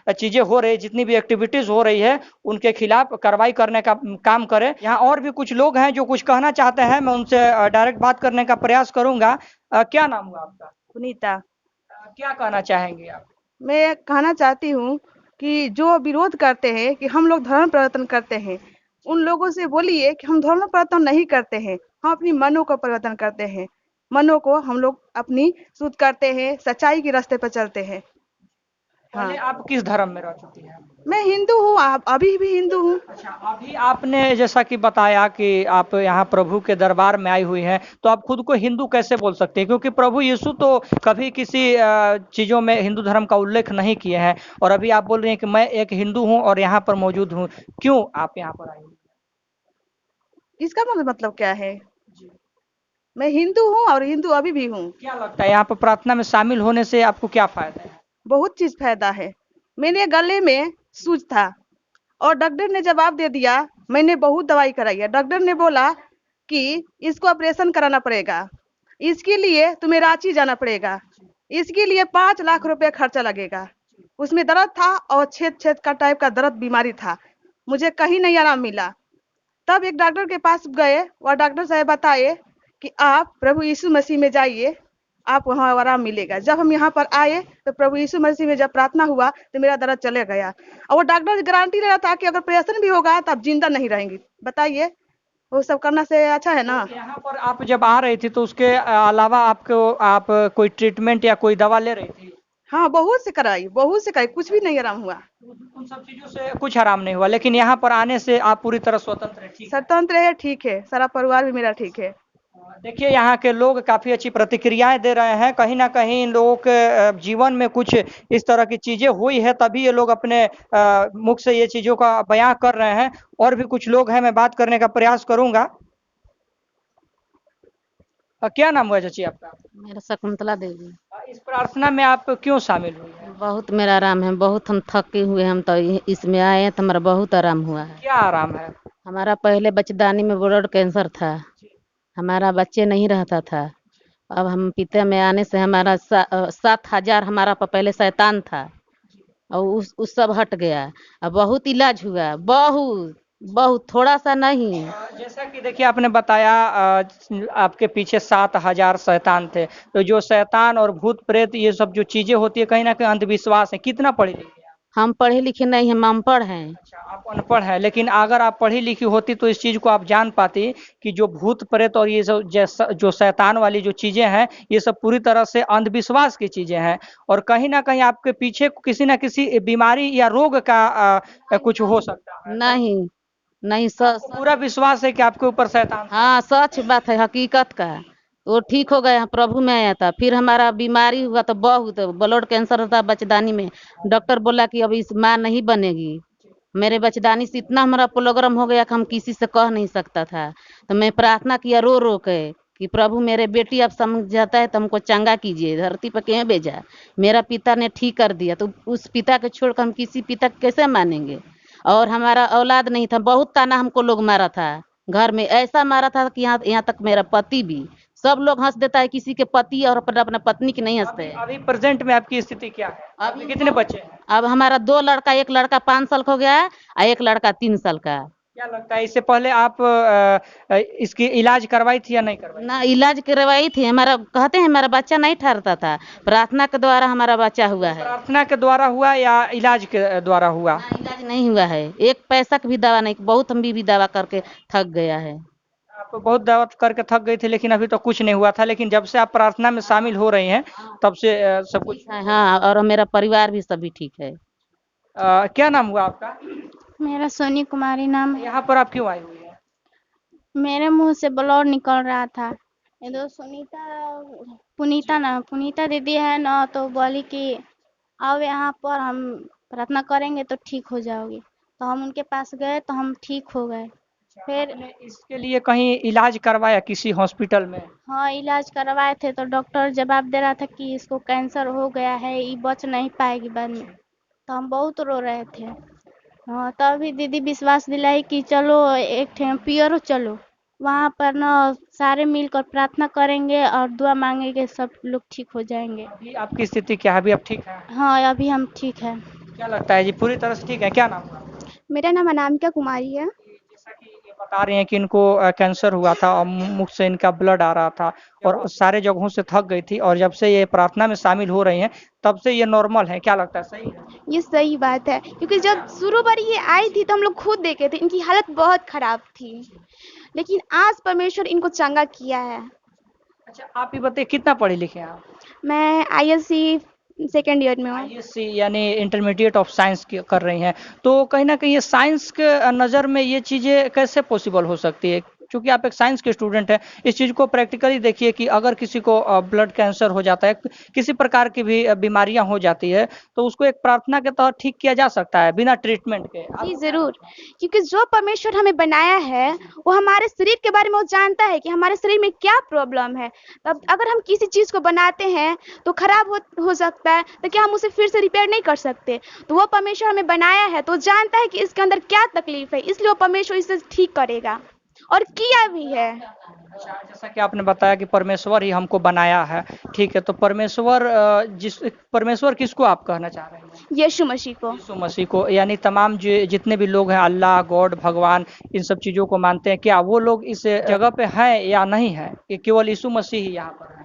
चीजें हो रही, जितनी भी एक्टिविटीज हो रही है उनके खिलाफ कार्रवाई करने का काम करे। यहाँ और भी कुछ लोग हैं जो कुछ कहना चाहते हैं, मैं उनसे डायरेक्ट बात करने का प्रयास करूंगा। क्या नाम हुआ आपका? सुनीता। क्या कहना चाहेंगे आप? मैं कहना चाहती हूँ कि जो विरोध करते हैं कि हम लोग धर्म परिवर्तन करते हैं, उन लोगों से बोलिए कि हम धर्म परिवर्तन नहीं करते हैं, हम अपनी मनों का परिवर्तन करते हैं। मनों को हम लोग अपनी शुद्ध करते हैं, सच्चाई के रास्ते पर चलते हैं। पहले आप किस धर्म में रह चुकी हैं? मैं हिंदू हूँ, अभी भी हिंदू हूँ। अच्छा, अभी आपने जैसा कि बताया कि आप यहाँ प्रभु के दरबार में आई हुई हैं, तो आप खुद को हिंदू कैसे बोल सकते हैं? क्योंकि प्रभु यीशु तो कभी किसी चीजों में हिंदू धर्म का उल्लेख नहीं किए हैं, और अभी आप बोल रही हैं कि मैं एक हिंदू हूँ और यहाँ पर मौजूद हूँ। क्यों आप यहाँ पर आई हुई? इसका मतलब क्या है? मैं हिंदू हूँ और हिंदू अभी भी हूँ। क्या लगता है यहाँ पर प्रार्थना में शामिल होने से आपको क्या फायदा है? बहुत चीज फायदा है। मेरे गले में सूज था और डॉक्टर ने जवाब दे दिया। मैंने बहुत दवाई कराई है। डॉक्टर ने बोला कि इसको ऑपरेशन कराना पड़ेगा, इसके लिए तुम्हें रांची जाना पड़ेगा, इसके लिए 5 लाख रुपए खर्चा लगेगा। उसमें दर्द था और छेद छेद का टाइप का दर्द बीमारी था, मुझे कहीं नहीं आराम मिला। तब एक डॉक्टर के पास गए और डॉक्टर साहब बताए कि आप प्रभु यीशु मसीह में जाइए, आप वहाँ आराम मिलेगा। जब हम यहाँ पर आए तो प्रभु यीशु मसीह में जब प्रार्थना हुआ तो मेरा दर्द चले गया। और वो डॉक्टर गारंटी ले रहा था कि अगर ऑपरेशन भी होगा तो आप जिंदा नहीं रहेंगी। बताइए, वो सब करना से अच्छा है ना। यहाँ पर आप जब आ रही थी तो उसके अलावा आप कोई ट्रीटमेंट या कोई दवा ले रही थी? हाँ, बहुत से कराई, कुछ भी नहीं आराम हुआ। उन सब चीजों से कुछ आराम नहीं हुआ, लेकिन यहाँ पर आने से आप पूरी तरह स्वतंत्र है, ठीक है? स्वतंत्र है, ठीक है, सारा परिवार भी मेरा ठीक है। देखिए यहाँ के लोग काफी अच्छी प्रतिक्रियाएं दे रहे हैं। कहीं ना कहीं इन लोगों के जीवन में कुछ इस तरह की चीजें हुई है, तभी ये लोग अपने मुख से ये चीजों का बयां कर रहे हैं। और भी कुछ लोग हैं, मैं बात करने का प्रयास करूंगा। क्या नाम हुआ चाची आपका? मेरा शकुंतला देवी। इस प्रार्थना में आप क्यों शामिल हुई हैं? बहुत मेरा आराम है, बहुत हम थके हुए, हम तो इसमें आए हैं तो हमारा बहुत आराम हुआ है। क्या आराम है? हमारा पहले बच्चेदानी में ब्लड कैंसर था, हमारा बच्चे नहीं रहता था। अब हम पिता में आने से हमारा 7,000 हमारा पहले शैतान था और उस सब हट गया। अब बहुत इलाज हुआ, बहुत थोड़ा सा नहीं। जैसा कि देखिए आपने बताया आपके पीछे 7,000 शैतान थे, तो जो शैतान और भूत प्रेत ये सब जो चीजें होती है कहीं ना कहीं अंधविश्वास है। कितना पढ़े लिखे हैं? हम पढ़े लिखे नहीं, हम अनपढ़ हैं। अच्छा, आप अनपढ़ हैं, लेकिन अगर आप पढ़ी लिखी होती तो इस चीज को आप जान पाती कि जो भूत प्रेत और ये सब जो शैतान वाली जो चीजें हैं ये सब पूरी तरह से अंधविश्वास की चीजें हैं। और कहीं ना कहीं आपके पीछे किसी न किसी बीमारी या रोग का कुछ हो सकता है। नहीं पूरा विश्वास है कि आपके ऊपर शैतान? हाँ, सच बात है, हकीकत का। वो ठीक हो गया, प्रभु में आया था। फिर हमारा बीमारी हुआ तो बहुत ब्लड कैंसर था बच्चेदानी में। डॉक्टर बोला कि अब इस माँ नहीं बनेगी। मेरे बच्चेदानी से इतना हमारा प्रोग्राम हो गया कि हम किसी से कह नहीं सकता था। तो मैं प्रार्थना किया रो रो के कि प्रभु मेरे बेटी अब समझ जाता है तो हमको चंगा कीजिए, धरती पर क्यों भेजा। मेरा पिता ने ठीक कर दिया, तो उस पिता के छोड़कर हम किसी पिता कैसे मानेंगे। और हमारा औलाद नहीं था, बहुत ताना हमको लोग मारा था, घर में ऐसा मारा था कि यहाँ तक मेरा पति भी। सब लोग हंस देता है, किसी के पति और अपना पत्नी की नहीं हंसते। अभी प्रेजेंट में आपकी स्थिति क्या है? अभी कितने बच्चे हैं? अब हमारा 2 लड़का, एक लड़का 5 साल का हो गया है और एक लड़का 3 साल का। क्या लगता है इससे पहले आप इसकी इलाज करवाई थी या नहीं करवाई? ना, इलाज करवाई थी। हमारा कहते हैं हमारा बच्चा नहीं ठहरता था, प्रार्थना के द्वारा हमारा बच्चा हुआ है। प्रार्थना के द्वारा हुआ या इलाज के द्वारा हुआ? इलाज नहीं हुआ है, एक पैसा का भी दवा नहीं। बहुत हम भी दवा करके थक गया है। आप बहुत दवा करके थक गई थी, लेकिन अभी तो कुछ नहीं हुआ था। लेकिन जब से आप प्रार्थना में शामिल हो रही हैं तब से सब कुछ? हाँ, और मेरा परिवार भी सभी ठीक है। क्या नाम हुआ आपका? मेरा सोनी कुमारी नाम है। यहाँ पर आप क्यों आई हुई है? मेरे मुंह से ब्लड निकल रहा था। ये दो पुनीता दीदी है ना, तो बोली कि आओ यहाँ पर हम प्रार्थना करेंगे तो ठीक हो जाओगी। तो हम उनके पास गए तो हम ठीक हो गए। फिर इसके लिए कहीं इलाज करवाया किसी हॉस्पिटल में? हाँ, इलाज करवाए थे तो डॉक्टर जवाब दे रहा था कि इसको कैंसर हो गया है, ये बच नहीं पाएगी बाद में। तो हम बहुत रो रहे थे। हाँ, तभी दीदी विश्वास दिलाई कि चलो एक पियरो चलो, वहाँ पर ना सारे मिलकर प्रार्थना करेंगे और दुआ मांगेंगे, सब लोग ठीक हो जाएंगे। अभी आपकी स्थिति क्या है? अभी आप ठीक है? हाँ, अभी हम ठीक है। क्या लगता है जी, पूरी तरह से ठीक है? क्या नाम है? मेरा नाम अनामिका कुमारी है। जैसा कि ये बता रही हैं कि इनको कैंसर हुआ था और मुख से इनका ब्लड आ रहा था और सारे जगहों से थक गई थी, और जब से ये प्रार्थना में शामिल हो रही हैं तब से ये नॉर्मल है। क्या लगता है, सही है? ये सही बात है, क्योंकि जब शुरू बार ये आई थी तो हम लोग खुद देखे थे, इनकी हालत बहुत खराब थी, लेकिन आज परमेश्वर इनको चंगा किया है। अच्छा, आप ही बताइए कितना पढ़े लिखे हैं आप? मैं ISC सेकेंड ईयर में हूँ। ISC यानी इंटरमीडिएट ऑफ साइंस कर रही हैं, तो कहीं ना कहीं ये साइंस के नज़र में ये चीज़ें कैसे पॉसिबल हो सकती है? क्योंकि आप एक साइंस के स्टूडेंट हैं, इस चीज़ को प्रैक्टिकली देखिए कि अगर किसी को ब्लड कैंसर हो जाता है, किसी प्रकार की भी बीमारियां हो जाती है, तो उसको एक प्रार्थना के तहत ठीक किया जा सकता है बिना ट्रीटमेंट के। जी जरूर, क्योंकि जो परमेश्वर हमें बनाया है वो हमारे शरीर के बारे में वो जानता है कि हमारे शरीर में क्या प्रॉब्लम है। तब अगर हम किसी चीज़ को बनाते हैं तो खराब हो सकता है, तो क्या हम उसे फिर से रिपेयर नहीं कर सकते? तो वो परमेश्वर हमें बनाया है तो जानता है कि इसके अंदर क्या तकलीफ है, इसलिए वो परमेश्वर इसे ठीक करेगा। और किया भी है। अच्छा, जैसा कि आपने बताया कि परमेश्वर ही हमको बनाया है, ठीक है, तो परमेश्वर किसको आप कहना चाह रहे हैं? यीशु मसीह को। यीशु मसीह को, यानी तमाम जितने भी लोग हैं, अल्लाह, गॉड, भगवान, इन सब चीजों को मानते हैं, क्या वो लोग इस जगह पे हैं या नहीं है, कि केवल यीशु मसीह ही यहाँ पर है?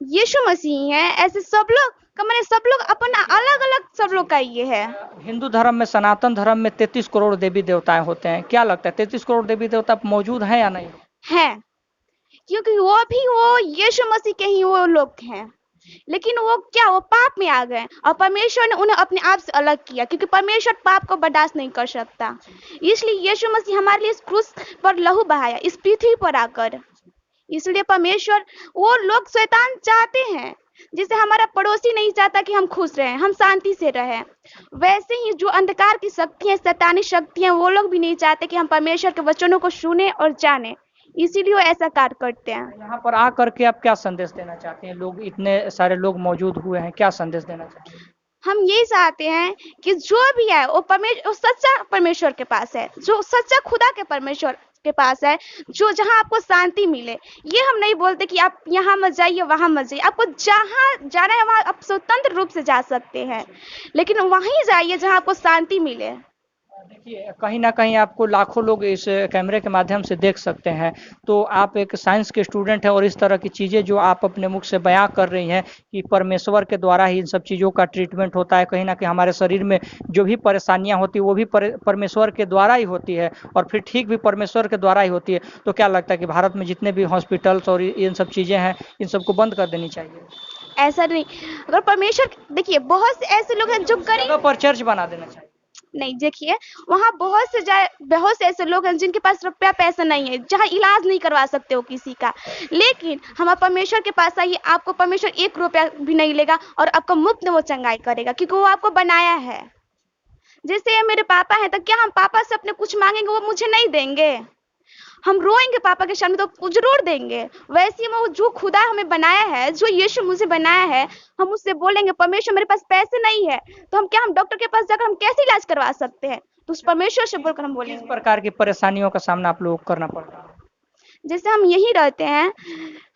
यीशु मसीह है, ऐसे सब लोग का मैंने सब लोग अपना अलग अलग सब लोग का ये है। हिंदू धर्म में, सनातन धर्म में 33 करोड़ देवी देवताएं होते हैं, क्या लगता है 33 करोड़ देवी देवता मौजूद हैं या नहीं? है, क्योंकि वो यीशु मसीह के ही वो लोग हैं, लेकिन वो पाप में आ गए और परमेश्वर ने उन्हें अपने आप से अलग किया, क्योंकि परमेश्वर पाप को बर्दाश्त नहीं कर सकता। इसलिए यीशु मसीह हमारे लिए इस क्रूस पर लहू बहाया, इस पृथ्वी पर आकर। इसलिए परमेश्वर, वो लोग शैतान चाहते हैं, जैसे हमारा पड़ोसी नहीं चाहता कि हम खुश रहें, हम शांति से रहें, वैसे ही जो अंधकार की शक्तियां, शैतानी शक्तियां, वो लोग भी नहीं चाहते कि हम परमेश्वर के वचनों को सुने और जाने, इसीलिए वो ऐसा कार्य करते हैं। यहाँ पर आकर के आप क्या संदेश देना चाहते हैं? लोग, इतने सारे लोग मौजूद हुए हैं, क्या संदेश देना चाहते हैं? हम यही चाहते हैं कि जो भी है वो सच्चा परमेश्वर के पास है, जो सच्चा खुदा के परमेश्वर के पास है, जो जहाँ आपको शांति मिले। ये हम नहीं बोलते कि आप यहाँ मत जाइए, वहाँ मत जाइए, आपको जहाँ जाना है वहाँ आप स्वतंत्र रूप से जा सकते हैं, लेकिन वहीं जाइए जहाँ आपको शांति मिले। देखिए, कहीं ना कहीं आपको लाखों लोग इस कैमरे के माध्यम से देख सकते हैं, तो आप एक साइंस के स्टूडेंट हैं और इस तरह की चीज़ें जो आप अपने मुख से बयां कर रही हैं कि परमेश्वर के द्वारा ही इन सब चीज़ों का ट्रीटमेंट होता है, कहीं ना कहीं हमारे शरीर में जो भी परेशानियां होती है वो भी परमेश्वर के द्वारा ही होती है और फिर ठीक भी परमेश्वर के द्वारा ही होती है, तो क्या लगता है कि भारत में जितने भी हॉस्पिटल्स और इन सब चीज़ें हैं, इन सबको बंद कर देनी चाहिए? ऐसा नहीं, अगर परमेश्वर, देखिए बहुत से ऐसे लोग हैं जो गरीब पर चर्च बना देना चाहिए। नहीं, देखिए वहाँ बहुत से ऐसे लोग हैं जिनके पास रुपया पैसा नहीं है, जहाँ इलाज नहीं करवा सकते हो किसी का, लेकिन हम परमेश्वर के पास आइए, आपको परमेश्वर 1 रुपया भी नहीं लेगा और आपको मुफ्त में वो चंगाई करेगा, क्योंकि वो आपको बनाया है। जैसे मेरे पापा हैं, तो क्या हम पापा से अपने कुछ मांगेंगे वो मुझे नहीं देंगे? हम रोएंगे पापा के सामने तो जरूर देंगे। वैसे ही वो जो खुदा हमें बनाया है, जो यीशु मुझे बनाया है, हम उससे बोलेंगे परमेश्वर मेरे पास पैसे नहीं है, तो हम डॉक्टर के पास जाकर हम कैसे इलाज करवा सकते हैं? तो उस परमेश्वर से बोलकर हम बोलेंगे। किस प्रकार की परेशानियों का सामना आप लोगों को करना पड़ता है? जैसे हम यही रहते हैं,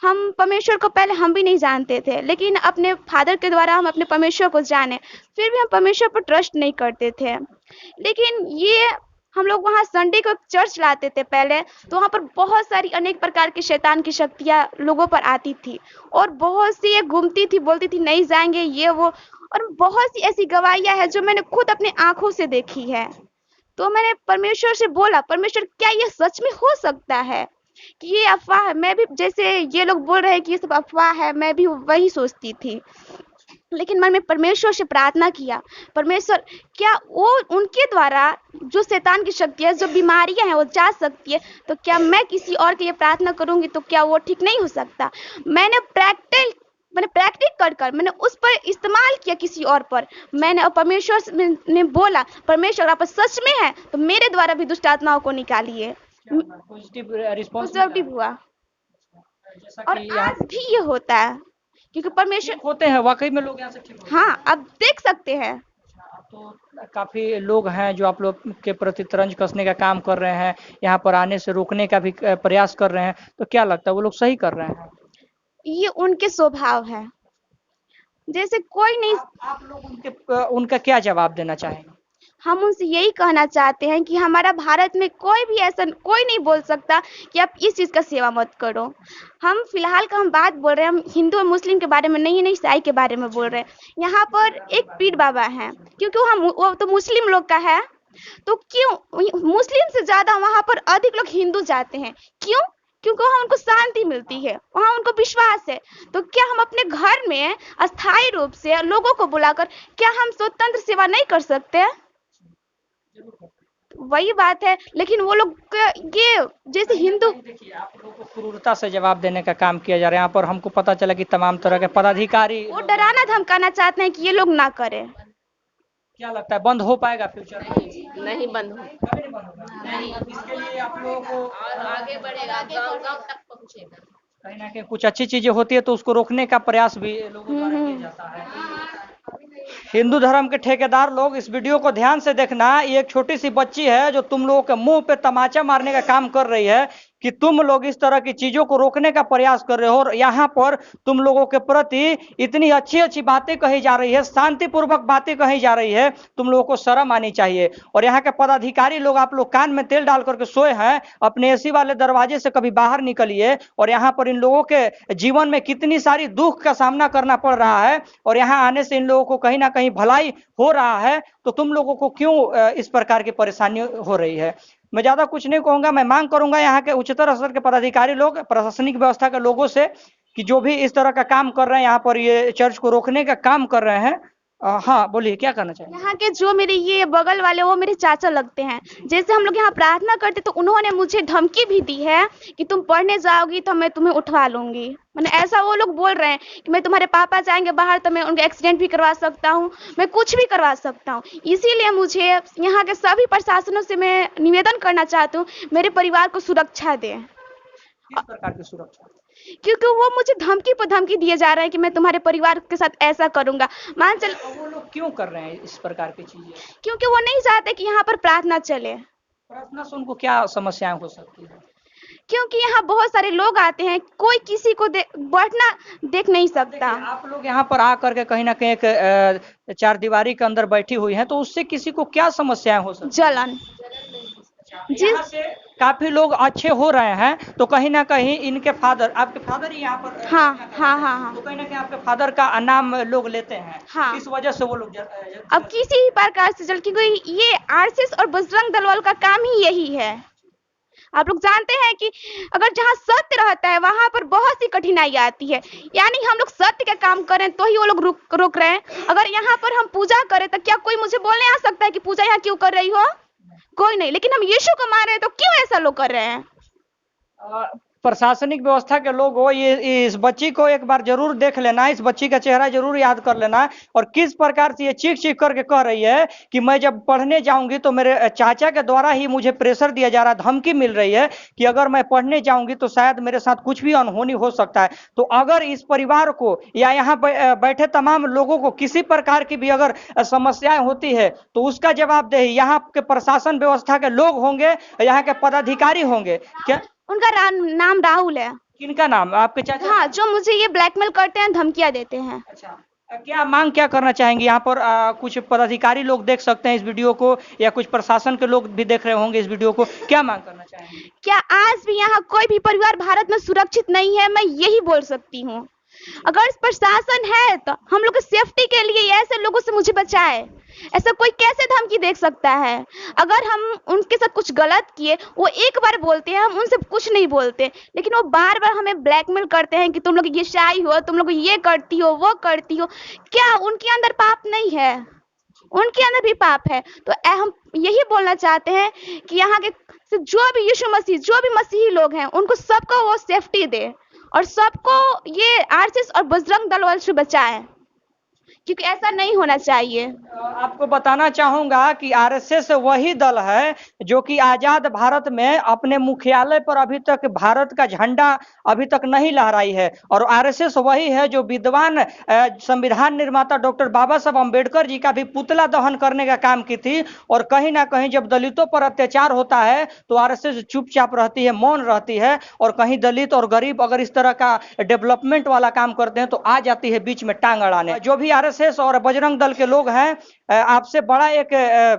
हम परमेश्वर को पहले हम भी नहीं जानते थे, लेकिन अपने फादर के द्वारा हम अपने परमेश्वर को जाने, फिर भी हम परमेश्वर पर ट्रस्ट नहीं करते थे। लेकिन ये हम लोग वहाँ संडे को चर्च लाते थे पहले, तो वहाँ पर बहुत सारी अनेक प्रकार की शैतान की शक्तियाँ लोगों पर आती थी और बहुत सी ये घूमती थी, बोलती थी नहीं जाएंगे ये वो, और बहुत सी ऐसी गवाहियाँ हैं जो मैंने खुद अपने आंखों से देखी है। तो मैंने परमेश्वर से बोला, परमेश्वर क्या ये सच में हो सकता है कि ये अफवाह है? मैं भी, जैसे ये लोग बोल रहे हैं कि ये सब अफवाह है, मैं भी वही सोचती थी, लेकिन मैंने परमेश्वर से प्रार्थना किया, परमेश्वर क्या वो उनके द्वारा जो शैतान की शक्ति है, जो बीमारियां हैं वो जा सकती है, तो क्या मैं किसी और के लिए प्रार्थना करूंगी तो क्या वो ठीक नहीं हो सकता? मैंने प्रैक्टिस कर मैंने उस पर इस्तेमाल किया किसी और पर। मैंने परमेश्वर ने बोला, परमेश्वर आप सच में है तो मेरे द्वारा भी दुष्ट आत्माओं को निकालिए। पॉजिटिव हुआ और आज भी ये होता है, क्योंकि परमेश्वर होते हैं वाकई में लोग यहाँ से ठीक होते हैं। हाँ, आप देख सकते हैं। तो काफी लोग हैं जो आप लोग के प्रति तरंज कसने का काम कर रहे हैं, यहाँ पर आने से रोकने का भी प्रयास कर रहे हैं, तो क्या लगता है वो लोग सही कर रहे हैं? ये उनके स्वभाव है, जैसे कोई नहीं। आप लोग उनका क्या जवाब देना चाहेंगे? हम उनसे यही कहना चाहते हैं कि हमारा भारत में कोई भी ऐसा कोई नहीं बोल सकता कि आप इस चीज़ का सेवा मत करो। हम फिलहाल का हम बात बोल रहे हैं, हम हिंदू और मुस्लिम के बारे में नहीं ईसाई के बारे में बोल रहे हैं। यहाँ पर एक पीर बाबा हैं, क्योंकि वो तो मुस्लिम लोग का है, तो क्यों मुस्लिम से ज़्यादा वहाँ पर अधिक लोग हिंदू जाते हैं? क्यों? क्योंकि वहाँ उनको शांति मिलती है, वहाँ उनको विश्वास है। तो क्या हम अपने घर में अस्थायी रूप से लोगों को बुलाकर क्या हम स्वतंत्र सेवा नहीं कर सकते? वही बात है, लेकिन वो लोग ये जैसे हिंदू, देखिए आप लोगों को क्रूरता से जवाब देने का काम किया जा रहा है। यहाँ पर हमको पता चला कि तमाम तरह के पदाधिकारी, वो डराना धमकाना चाहते हैं कि ये लोग ना करें। क्या लगता है बंद हो पाएगा फ्यूचर में? नहीं बंद हो, कभी नहीं बंद होगा। इसके लिए आप लोगों को और आगे बढ़ेगा, गांव-गांव तक पहुंचेगा। कहीं ना कहीं कुछ अच्छी चीजें होती है तो उसको रोकने का प्रयास भी लोगों द्वारा किया जाता है। हिंदू धर्म के ठेकेदार लोग इस वीडियो को ध्यान से देखना। ये एक छोटी सी बच्ची है जो तुम लोगों के मुंह पे तमाचा मारने का काम कर रही है कि तुम लोग इस तरह की चीजों को रोकने का प्रयास कर रहे हो, और यहाँ पर तुम लोगों के प्रति इतनी अच्छी अच्छी बातें कही जा रही है, शांतिपूर्वक बातें कही जा रही है। तुम लोगों को शर्म आनी चाहिए। और यहाँ के पदाधिकारी लोग, आप लोग कान में तेल डाल करके सोए हैं, अपने एसी वाले दरवाजे से कभी बाहर निकलिए। और यहाँ पर इन लोगों के जीवन में कितनी सारी दुख का सामना करना पड़ रहा है, और यहाँ आने से इन लोगों को कहीं ना कहीं भलाई हो रहा है, तो तुम लोगों को क्यों इस प्रकार की परेशानी हो रही है। मैं ज्यादा कुछ नहीं कहूंगा। मैं मांग करूंगा यहाँ के उच्चतर स्तर के पदाधिकारी लोग, प्रशासनिक व्यवस्था के लोगों से, कि जो भी इस तरह का काम कर रहे हैं, यहाँ पर ये चर्च को रोकने का काम कर रहे हैं। हाँ बोलिए, क्या करना चाहिए। यहाँ के जो मेरे ये बगल वाले, वो मेरे चाचा लगते हैं। जैसे हम लोग यहाँ प्रार्थना करते तो उन्होंने मुझे धमकी भी दी है कि तुम पढ़ने जाओगी तो मैं तुम्हें उठवा लूंगी। मैंने ऐसा वो लोग बोल रहे हैं कि मैं तुम्हारे पापा जाएंगे बाहर तो मैं उनका एक्सीडेंट भी करवा सकता हूँ, मैं कुछ भी करवा सकता हूँ। इसीलिए मुझे यहाँ के सभी प्रशासनों से मैं निवेदन करना चाहती हूँ, मेरे परिवार को सुरक्षा दें। किस प्रकार की सुरक्षा। क्योंकि वो मुझे धमकी पर धमकी दिए जा रहे हैं कि मैं तुम्हारे परिवार के साथ ऐसा करूंगा। मान चल, वो लोग क्यों कर रहे हैं इस प्रकार की चीजें। क्योंकि वो नहीं चाहते कि यहाँ पर प्रार्थना चले। प्रार्थना से उनको क्या समस्याएं हो सकती है। क्योंकि यहाँ बहुत सारे लोग आते हैं, कोई किसी को बैठना देख नहीं सकता। आप लोग यहाँ पर आकर के कहीं ना कहीं एक चार दीवारी के अंदर बैठी हुई हैं, तो उससे किसी को क्या समस्याएं हो सकती है। जलन। यहाँ से काफी लोग अच्छे हो रहे हैं, तो कहीं ना कहीं इनके फादर, आपके फादर ही यहाँ पर, हाँ, तो कहीं ना कहीं आपके फादर का नाम लोग लेते हैं। हाँ। इस वजह से वो लोग अब किसी भी प्रकार से क्योंकि ये आरएसएस और बजरंग दल वालों का काम ही यही है। आप लोग जानते हैं कि अगर जहाँ सत्य रहता है वहां पर बहुत सी कठिनाई आती है। यानी हम लोग सत्य का काम करें तो ही वो लोग रोक रहे हैं। अगर यहाँ पर हम पूजा करें तो क्या कोई मुझे बोलने आ सकता है कि पूजा यहाँ क्यों कर रही हो। कोई नहीं। लेकिन हम यीशु को मान रहे हैं तो क्यों ऐसा लोग कर रहे हैं। प्रशासनिक व्यवस्था के लोग हो, ये इस बच्ची को एक बार जरूर देख लेना, इस बच्ची का चेहरा जरूर याद कर लेना, और किस प्रकार से ये चीख चीख करके कह रही है कि मैं जब पढ़ने जाऊंगी तो मेरे चाचा के द्वारा ही मुझे प्रेशर दिया जा रहा है, धमकी मिल रही है कि अगर मैं पढ़ने जाऊंगी तो शायद मेरे साथ कुछ भी अनहोनी हो सकता है। तो अगर इस परिवार को या यहाँ बैठे तमाम लोगों को किसी प्रकार की भी अगर समस्याएं होती है तो उसका जवाबदेही यहाँ के प्रशासन व्यवस्था के लोग होंगे, यहाँ के पदाधिकारी होंगे। क्या उनका नाम राहुल है। किनका नाम, आपके चाचा। हाँ, जो मुझे ये ब्लैकमेल करते हैं, धमकियां देते हैं। अच्छा, क्या मांग क्या करना चाहेंगे। यहाँ पर कुछ पदाधिकारी लोग देख सकते हैं इस वीडियो को, या कुछ प्रशासन के लोग भी देख रहे होंगे इस वीडियो को, क्या मांग करना चाहेंगे। क्या आज भी यहाँ कोई भी परिवार भारत में सुरक्षित नहीं है। मैं यही बोल सकती हूँ। अगर प्रशासन है तो हम लोग की सेफ्टी के लिए ऐसे लोगों से मुझे बचाए। ऐसा कोई कैसे धमकी देख सकता है। अगर हम उनके साथ कुछ गलत किए, वो एक बार बोलते हैं, हम उनसे कुछ नहीं बोलते, लेकिन वो बार बार हमें ब्लैकमेल करते हैं कि तुम लोग ये शाही हो, तुम लोग ये करती हो, वो करती हो। क्या उनके अंदर पाप नहीं है। उनके अंदर भी पाप है। तो हम यही बोलना चाहते हैं कि यहाँ के जो भी यीशु मसीह, जो भी मसीही लोग हैं, उनको सबको वो सेफ्टी दे और सबको ये आरएसएस और बजरंग दल वालों से बचाए, क्योंकि ऐसा नहीं होना चाहिए। आपको बताना चाहूंगा कि आरएसएस वही दल है जो कि आजाद भारत में अपने मुख्यालय पर अभी तक भारत का झंडा अभी तक नहीं लहराई है, और आरएसएस वही है जो विद्वान संविधान निर्माता डॉक्टर बाबा साहब अम्बेडकर जी का भी पुतला दहन करने का काम की थी। और कहीं ना कहीं जब दलितों पर अत्याचार होता है तो आरएसएस चुपचाप रहती है, मौन रहती है, और कहीं दलित और गरीब अगर इस तरह का डेवलपमेंट वाला काम करते हैं तो आ जाती है बीच में टांग अड़ाने। जो भी आरएसएस और बजरंग दल के लोग हैं, आपसे बड़ा एक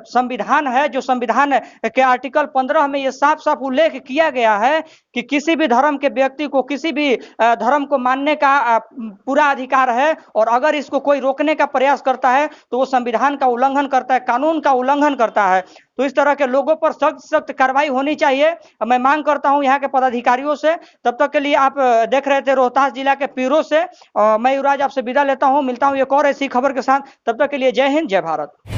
संविधान है, जो संविधान के आर्टिकल 15 में ये साफ साफ उल्लेख किया गया है कि किसी भी धर्म के व्यक्ति को किसी भी धर्म को मानने का पूरा अधिकार है, और अगर इसको कोई रोकने का प्रयास करता है तो वो संविधान का उल्लंघन करता है, कानून का उल्लंघन करता है। तो इस तरह के लोगों पर सख्त सख्त कार्रवाई होनी चाहिए। मैं मांग करता हूं यहाँ के पदाधिकारियों से। तब तक के लिए आप देख रहे थे रोहतास जिला के पीरो से, मैं युवराज आपसे विदा लेता हूं। मिलता हूं एक और ऐसी खबर के साथ। तब तक के लिए जय हिंद, जय भारत।